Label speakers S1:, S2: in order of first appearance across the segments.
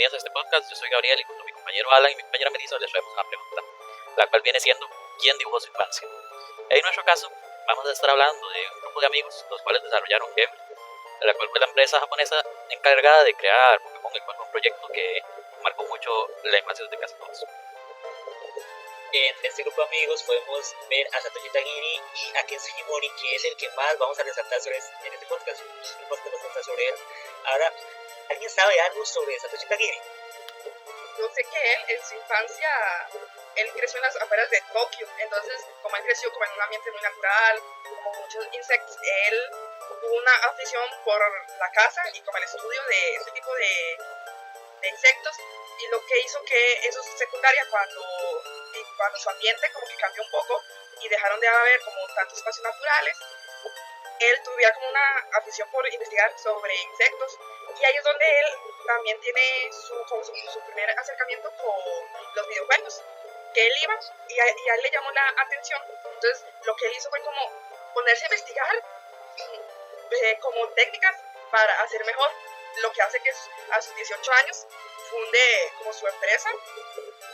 S1: bienvenidos a este podcast. Yo soy Gabriel y junto a mi compañero Alan y mi compañera Melissa les traemos una pregunta, la cual viene siendo ¿quién dibujó su infancia? En nuestro caso, vamos a estar hablando de un grupo de amigos los cuales desarrollaron Ever, la cual fue la empresa japonesa encargada de crear Pokémon, el cual fue un proyecto que marcó mucho la infancia de casi todos.
S2: En este grupo de amigos podemos ver a Satoshi Tajiri y a Ken Sugimori, que es el que más vamos a resaltar en este podcast. El podcast va a tratar sobre él. Ahora, ¿alguien sabe algo sobre Satoshi Tajiri?
S3: Yo sé que él, en su infancia, él creció en las afueras de Tokio, entonces, como él creció como en un ambiente muy natural, como muchos insectos, él tuvo una afición por la caza y como el estudio de este tipo de insectos, y lo que hizo que eso es secundaria cuando su ambiente como que cambió un poco y dejaron de haber como tantos espacios naturales, él tuviera como una afición por investigar sobre insectos, y ahí es donde él también tiene su primer acercamiento con los videojuegos, que él iba y a él le llamó la atención. Entonces lo que él hizo fue como ponerse a investigar como técnicas para hacer mejor, lo que hace que a sus 18 años funde como su empresa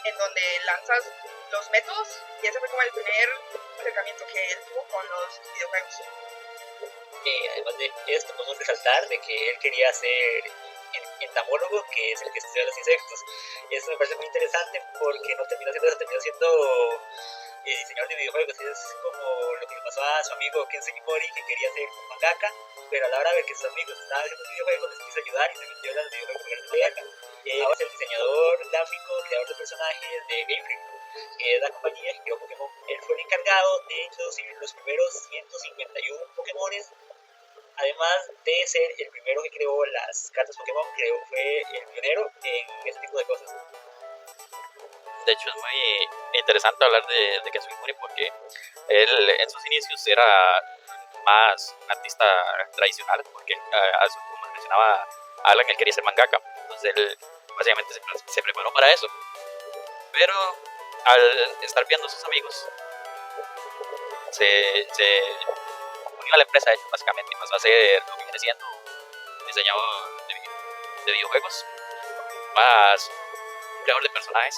S3: en donde lanzas los métodos, y ese fue como el primer acercamiento que él tuvo con los videojuegos.
S2: Además de esto podemos resaltar de que él quería ser entomólogo, que es el que estudia los insectos, y eso me parece muy interesante porque no terminó siendo eso, terminó siendo diseñador de videojuegos. Es como lo que le pasó a su amigo Ken Sugimori, que quería ser un mangaka, pero a la hora de ver que sus amigos estaban haciendo videojuegos les quiso ayudar y se metió a los videojuegos para ser mangaka. Ahora es el diseñador gráfico, creador de personajes de Game Freak, que es la compañía que creó Pokémon. Él fue el encargado de introducir los primeros 151 Pokémones. Además de ser el primero que creó las cartas Pokémon, fue el pionero en este tipo de cosas.
S1: De hecho, es muy interesante hablar de Ken Sugimori porque él en sus inicios era más un artista tradicional, porque como mencionaba Alan, él quería ser mangaka, entonces él básicamente se preparó para eso. Pero al estar viendo a sus amigos, se unió a la empresa, básicamente, y pasó a ser lo que viene siendo un diseñador de videojuegos, más creador de personajes,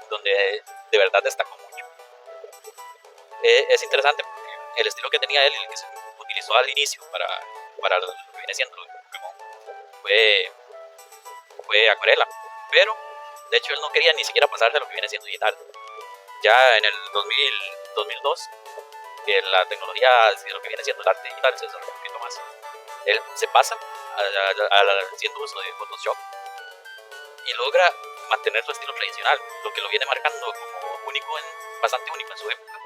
S1: donde de verdad destacó mucho. Es interesante porque el estilo que tenía él y el que se utilizó al inicio para lo que viene siendo Pokémon fue acuarela, pero de hecho él no quería ni siquiera pasarse a lo que viene siendo digital. Ya en el 2002, que la tecnología de lo que viene siendo el arte digital se desarrolla un poquito más, él se pasa haciendo uso de Photoshop y logra mantener su estilo tradicional, lo que lo viene marcando como bastante único en su época,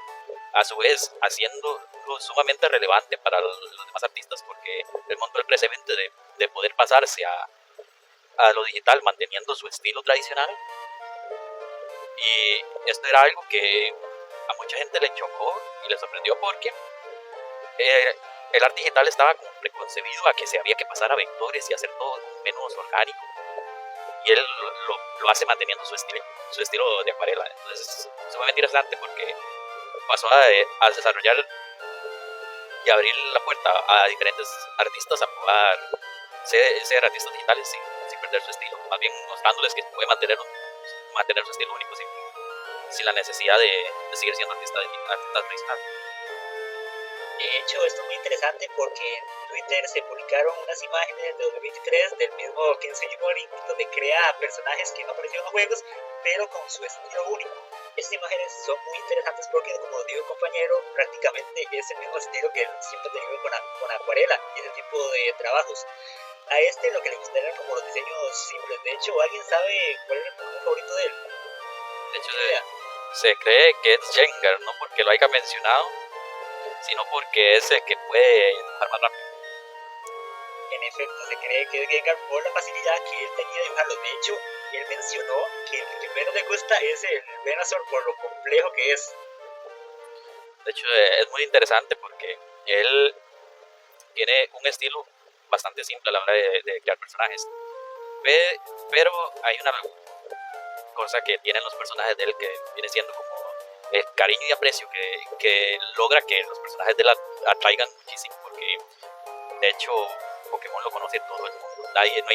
S1: a su vez haciéndolo sumamente relevante para los demás artistas, porque él montó el precedente de poder pasarse a lo digital manteniendo su estilo tradicional, y esto era algo que a mucha gente le chocó y le sorprendió porque el arte digital estaba como preconcebido a que se había que pasar a vectores y hacer todo menos orgánico, y él lo hace manteniendo su estilo de acuarela. Entonces es sumamente interesante porque pasó a desarrollar y abrir la puerta a diferentes artistas a poder ser artistas digitales sin perder su estilo, más bien mostrándoles que puede mantener su estilo único sin la necesidad de seguir siendo artista tradicional.
S2: De hecho, esto es muy interesante porque en Twitter se publicaron unas imágenes de 2023 del mismo Ken Sugimori, donde crea personajes que no aparecieron en los juegos, pero con su estilo único. Estas imágenes son muy interesantes porque, como dijo el compañero, prácticamente es el mismo estilo que él siempre ha tenido con acuarela y ese tipo de trabajos. A lo que le gustaría eran como los diseños simples. De hecho, ¿alguien sabe cuál es el Pokémon favorito de él?
S1: De hecho, se cree que es Gengar, no porque lo haya mencionado, sino porque es el que puede dibujar más rápido.
S2: En efecto, se cree que es Gengar por la facilidad que él tenía de dibujarlo. De hecho, él mencionó que el que menos le gusta es el Venusaur por lo complejo que es.
S1: De hecho, es muy interesante porque él tiene un estilo bastante simple a la hora de crear personajes, pero hay una cosa que tienen los personajes de él que viene siendo como el cariño y aprecio que logra que los personajes de él atraigan muchísimo, porque de hecho Pokémon lo conoce todo el mundo.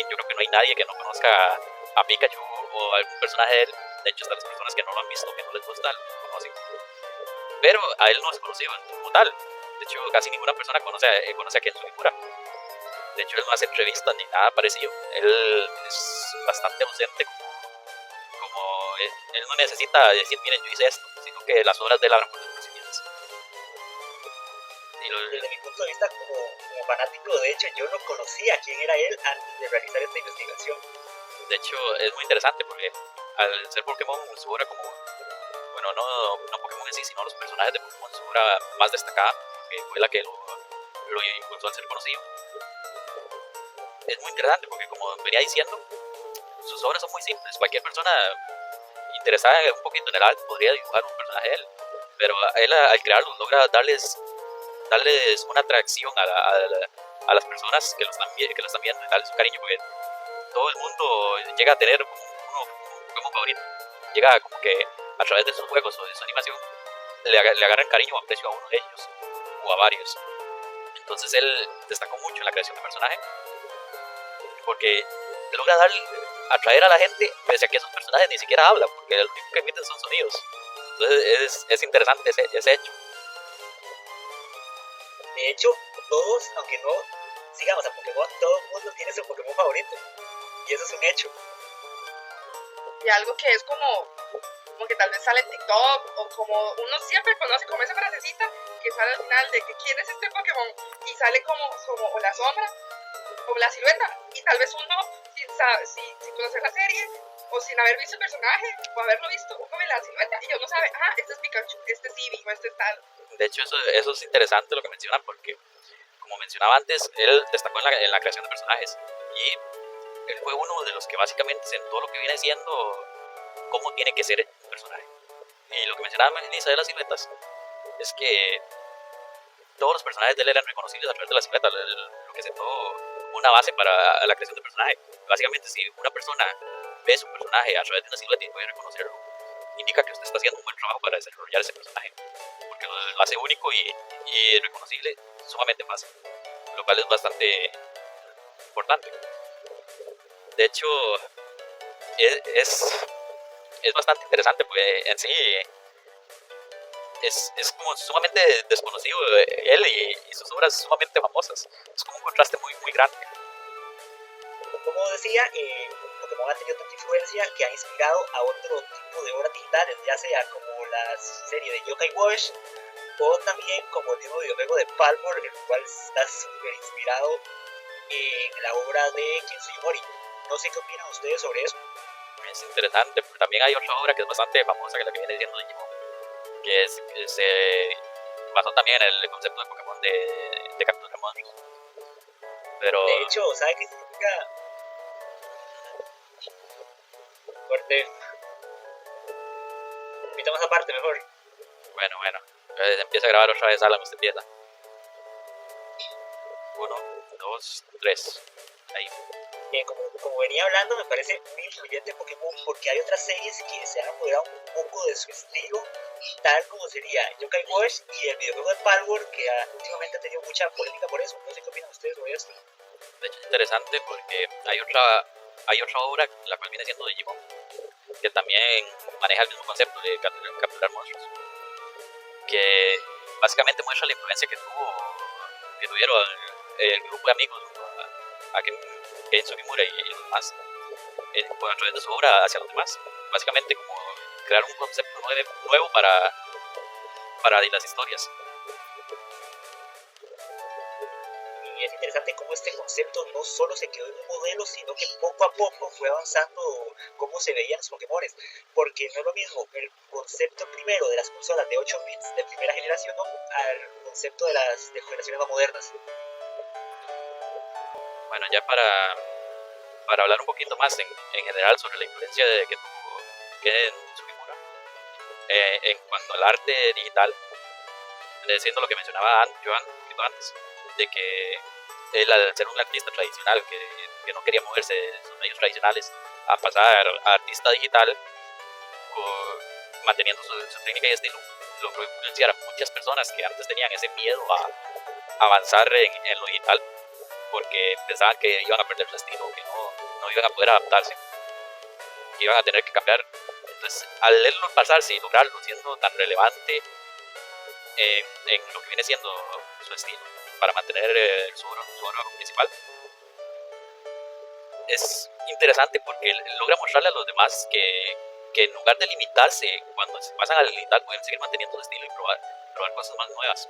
S1: Yo creo que no hay nadie que no conozca a Pikachu o a algún personaje de él. De hecho, hasta las personas que no lo han visto, que no les gusta, lo conocen. Pero a él no es conocido como tal. De hecho, casi ninguna persona conoce a Ken Sugimura. De hecho, él no hace entrevistas ni nada parecido. Él es bastante ausente. Como él no necesita decir, miren, yo hice esto, sino que las obras de él hablan por las conocimientos.
S2: Desde mi punto de vista como fanático, de hecho, yo no conocía quién era él antes de realizar esta investigación.
S1: De hecho, es muy interesante porque al ser Pokémon, su obra como... Bueno, no Pokémon en sí, sino los personajes de Pokémon, su obra más destacada, que fue la que lo impulsó a ser conocido. Es muy interesante porque, como venía diciendo, sus obras son muy simples. Cualquier persona interesada un poquito en el arte podría dibujar un personaje de él, pero él al crearlo logra darles una atracción a las personas que lo están viendo y darles un cariño, porque todo el mundo llega a tener un Pokémon favorito. Llega como que a través de sus juegos o de su animación le agarran cariño o aprecio a uno de ellos o a varios. Entonces él destacó mucho en la creación de personaje porque logra atraer a la gente pese a que esos personajes ni siquiera hablan, porque lo único que emiten son sonidos. Entonces es interesante ese hecho.
S2: De hecho, todos, aunque no sigamos a Pokémon, todo el mundo tiene su Pokémon favorito. Y eso es un hecho.
S3: Y algo que es como que tal vez sale en TikTok, o como uno siempre conoce como esa frasecita que sale al final de que quién es este Pokémon, y sale como o la sombra, o la silueta, y tal vez uno, sin conocer la serie, o sin haber visto el personaje, o haberlo visto, uno ve la silueta, y uno sabe, este es Pikachu, este es Eevee, o este es tal.
S1: De hecho, eso es interesante lo que mencionan, porque, como mencionaba antes, él destacó en la creación de personajes, y él fue uno de los que básicamente sentó lo que viene siendo cómo tiene que ser un personaje. Y lo que mencionaba Melissa de las siluetas es que todos los personajes de él eran reconocibles a través de la silueta, lo que sentó una base para la creación de personaje. Básicamente, si una persona ve su personaje a través de una silueta y puede reconocerlo, indica que usted está haciendo un buen trabajo para desarrollar ese personaje, porque lo hace único y reconocible sumamente fácil, lo cual es bastante importante. De hecho, es bastante interesante, porque en sí es como sumamente desconocido él y sus obras sumamente famosas. Es como un contraste muy, muy grande.
S2: Como decía, Pokémon ha tenido tanta influencia que ha inspirado a otro tipo de obras digitales, ya sea como la serie de Yokai Watch o también como el mismo videojuego de Palworld, el cual está súper inspirado en la obra de Ken Sugimori. No sé qué opinan ustedes sobre eso.
S1: Es interesante, pero también hay otra obra que es bastante famosa, que es la que viene siendo Digimon, que se basó también en el concepto de Pokémon de captura de monstruos. Pero...
S2: De hecho, ¿sabe qué significa? Fuerte. Invitamos aparte mejor.
S1: Bueno. Empieza a grabar otra vez, Alan, usted empieza. 1, 2, 3. Ahí.
S2: Como venía hablando, me parece muy influyente Pokémon porque hay otras series que se han apoderado un poco de su estilo, tal como sería Yokai Watch y el videojuego de Palworld, que últimamente ha tenido mucha polémica por eso. No sé qué opinan ustedes sobre esto.
S1: De hecho, es interesante porque hay otra obra, la cual viene siendo Digimon, que también maneja el mismo concepto de capturar monstruos, que básicamente muestra la influencia que tuvieron el grupo de amigos a Ken Sugimura y los demás a través de su obra hacia los demás. Básicamente como crear un concepto nuevo para las historias.
S2: Y es interesante cómo este concepto no solo se quedó en un modelo, sino que poco a poco fue avanzando cómo se veían los Pokémones, porque no es lo mismo el concepto primero de las consolas de 8 bits de primera generación al concepto de las de generaciones más modernas.
S1: Bueno, ya para hablar un poquito más en general sobre la influencia que tuvo Ken Sugimura en cuanto al arte digital, siendo lo que mencionaba Joan un poquito antes, de que él, al ser un artista tradicional que no quería moverse de sus medios tradicionales a pasar a artista digital, manteniendo su técnica y estilo, logró influenciar a muchas personas que antes tenían ese miedo a avanzar en lo digital porque pensaban que iban a perder su estilo, que no iban a poder adaptarse. que iban a tener que cambiar. Entonces, al él pasarse y lograrlo siendo tan relevante en lo que viene siendo su estilo, para mantener su oro principal, es interesante porque él logra mostrarle a los demás que en lugar de limitarse, cuando se pasan a limitar, pueden seguir manteniendo su estilo y probar cosas más nuevas.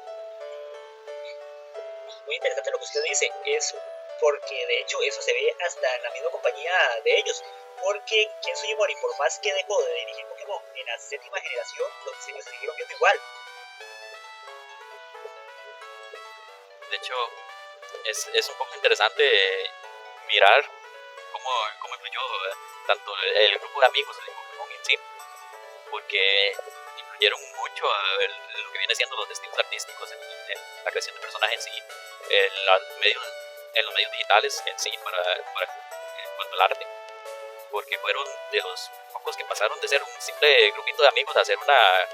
S2: Muy interesante lo que usted dice, es porque de hecho eso se ve hasta en la misma compañía de ellos, porque Ken Sugimori, por más que dejó de dirigir Pokémon en la 7ª generación, los diseños se siguieron viendo igual.
S1: De hecho, es un poco interesante mirar cómo influyó tanto el grupo de amigos de Pokémon en sí, porque influyeron mucho lo que viene siendo los estilos artísticos en la creación de personajes en sí, en los medios digitales en sí, en cuanto al arte, porque fueron de los pocos que pasaron de ser un simple grupito de amigos a ser una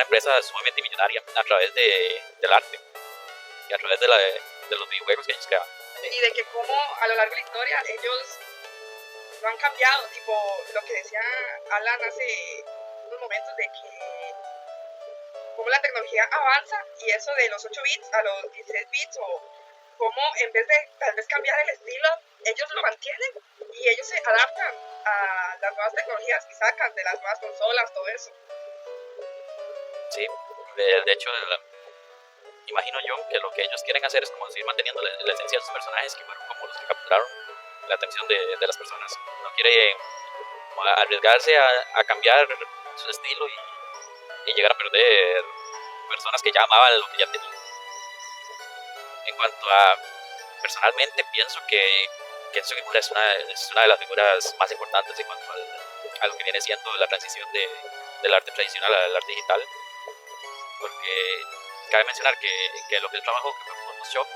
S1: empresa sumamente millonaria a través del arte y a través de los videojuegos que ellos creaban.
S3: Y de que como a lo largo de la historia ellos no han cambiado, tipo lo que decía Alan hace unos momentos de que como la tecnología avanza y eso de los 8 bits a los 16 bits o como en vez de tal vez cambiar el estilo, ellos lo mantienen y ellos se adaptan a las nuevas tecnologías que sacan de las nuevas consolas, todo eso.
S1: Sí, de hecho, imagino yo que lo que ellos quieren hacer es como seguir manteniendo la esencia de sus personajes, que fueron como los que capturaron la atención de las personas. No quiere arriesgarse a cambiar su estilo y llegar a perder personas que ya amaban lo que ya tenían. En cuanto a, personalmente pienso que Ken Sugimura es una de las figuras más importantes en cuanto a lo que viene siendo la transición del arte tradicional al arte digital, porque cabe mencionar que lo que él trabajó, que fue Photoshop,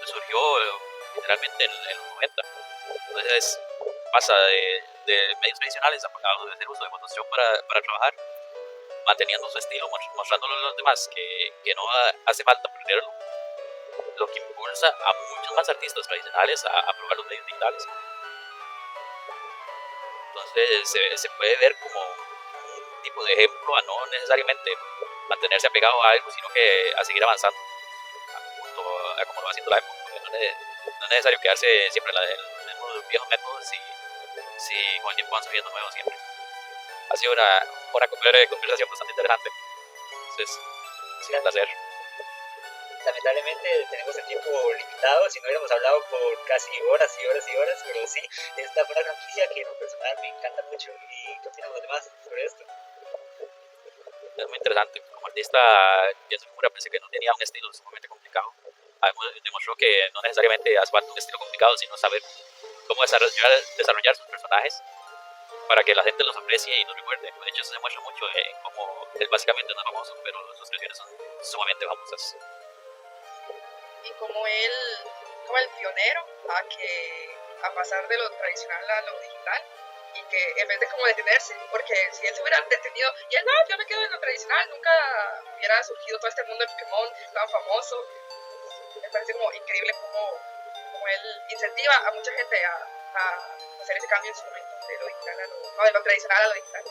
S1: surgió literalmente en los 90. Entonces pasa de medios tradicionales a hacer uso de Photoshop para trabajar, manteniendo su estilo, mostrándolo a los demás que no hace falta perderlo, lo que impulsa a muchos más artistas tradicionales a probar los medios digitales. Entonces se puede ver como un tipo de ejemplo a no necesariamente mantenerse apegado a algo, sino que a seguir avanzando junto a como lo va haciendo la época. No es necesario quedarse siempre en los mismos viejos métodos si con el tiempo van surgiendo nuevos siempre. Ha sido una conversación bastante interesante. Entonces, ha sido un placer.
S2: Lamentablemente tenemos el tiempo limitado, si no hubiéramos hablado por casi horas y horas y horas, pero sí, esta fue una franquicia que en lo personal me encanta mucho. ¿Y qué opinan los demás sobre esto?
S1: Es muy interesante. Como artista, Ken Sugimura pensé que no tenía un estilo sumamente complicado. Demostró que no necesariamente hace falta un estilo complicado, sino saber cómo desarrollar sus personajes para que la gente los aprecie y los recuerde. De hecho, eso se muestra mucho en cómo él básicamente no es famoso, pero sus creaciones son sumamente famosas.
S3: Y como el pionero a pasar de lo tradicional a lo digital, y que en vez de como detenerse, porque si él se hubiera detenido y él no, yo me quedo en lo tradicional, nunca hubiera surgido todo este mundo de Pokémon tan famoso. Me parece como increíble como él incentiva a mucha gente a hacer ese cambio en su momento de lo digital de lo tradicional a lo digital.